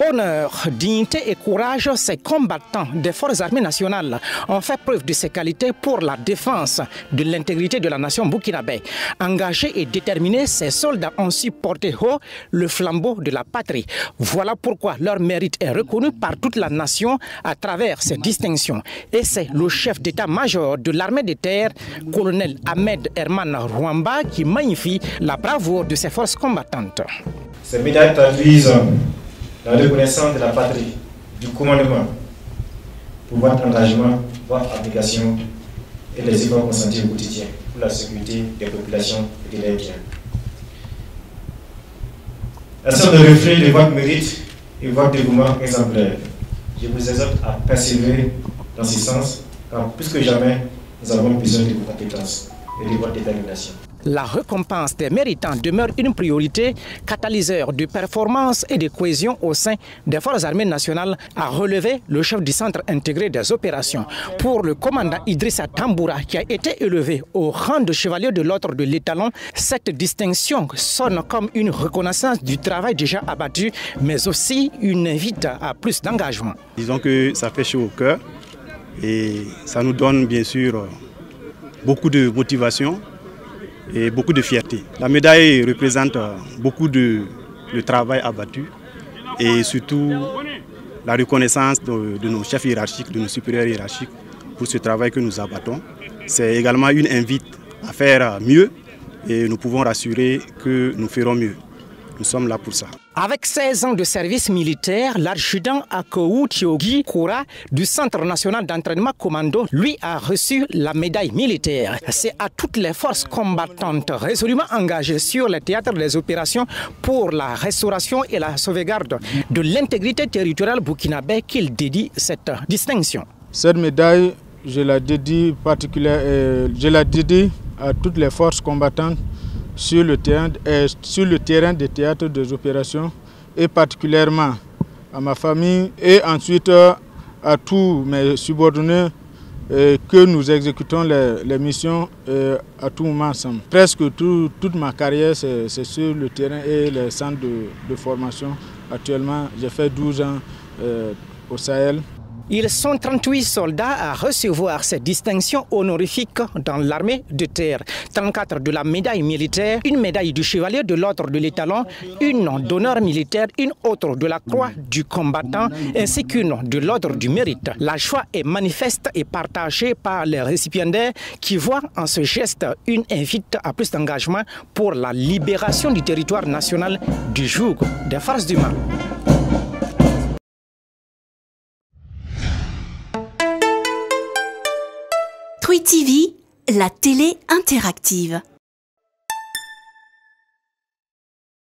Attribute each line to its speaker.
Speaker 1: Honneur, dignité et courage, ces combattants des forces armées nationales ont fait preuve de ces qualités pour la défense de l'intégrité de la nation burkinabé. Engagés et déterminés, ces soldats ont su porter haut le flambeau de la patrie. Voilà pourquoi leur mérite est reconnu par toute la nation à travers ces distinctions. Et c'est le chef d'état-major de l'armée de terre, colonel Ahmed Herman Rouamba, qui magnifie la bravoure de ces forces combattantes.
Speaker 2: Ces médailles traduisent la reconnaissance de la patrie, du commandement, pour votre engagement, votre application et les efforts consentis au quotidien pour la sécurité des populations et de leurs biens. Elles sont le reflet de votre mérite et votre dévouement exemplaire. Je vous exhorte à persévérer dans ce sens, car plus que jamais, nous avons besoin de vos compétences et de votre détermination.
Speaker 1: La récompense des méritants demeure une priorité, catalyseur de performance et de cohésion au sein des forces armées nationales, a relevé le chef du centre intégré des opérations. Pour le commandant Idrissa Tamboura, qui a été élevé au rang de chevalier de l'ordre de l'étalon, cette distinction sonne comme une reconnaissance du travail déjà abattu, mais aussi une invite à plus d'engagement.
Speaker 3: Disons que ça fait chaud au cœur et ça nous donne bien sûr beaucoup de motivation et beaucoup de fierté. La médaille représente beaucoup de travail abattu et surtout la reconnaissance de nos chefs hiérarchiques, de nos supérieurs hiérarchiques pour ce travail que nous abattons. C'est également une invite à faire mieux et nous pouvons rassurer que nous ferons mieux. Nous sommes là pour ça.
Speaker 1: Avec 16 ans de service militaire, l'adjudant Akou Thiogi Koura du Centre national d'entraînement commando, lui, a reçu la médaille militaire. C'est à toutes les forces combattantes résolument engagées sur le théâtre des opérations pour la restauration et la sauvegarde de l'intégrité territoriale burkinabé qu'il dédie cette distinction.
Speaker 4: Cette médaille, je la dédie à toutes les forces combattantes sur le terrain des théâtres des opérations et particulièrement à ma famille et ensuite à tous mes subordonnés que nous exécutons les missions à tout moment ensemble. Presque toute ma carrière c'est sur le terrain et les centres de formation. Actuellement j'ai fait 12 ans au Sahel.
Speaker 1: Ils sont 38 soldats à recevoir ces distinctions honorifiques dans l'armée de terre. 34 de la médaille militaire, une médaille du chevalier de l'ordre de l'étalon, une d'honneur militaire, une autre de la croix du combattant, ainsi qu'une de l'ordre du mérite. La joie est manifeste et partagée par les récipiendaires qui voient en ce geste une invite à plus d'engagement pour la libération du territoire national du joug des forces du mal.
Speaker 5: Twi TV, la télé interactive.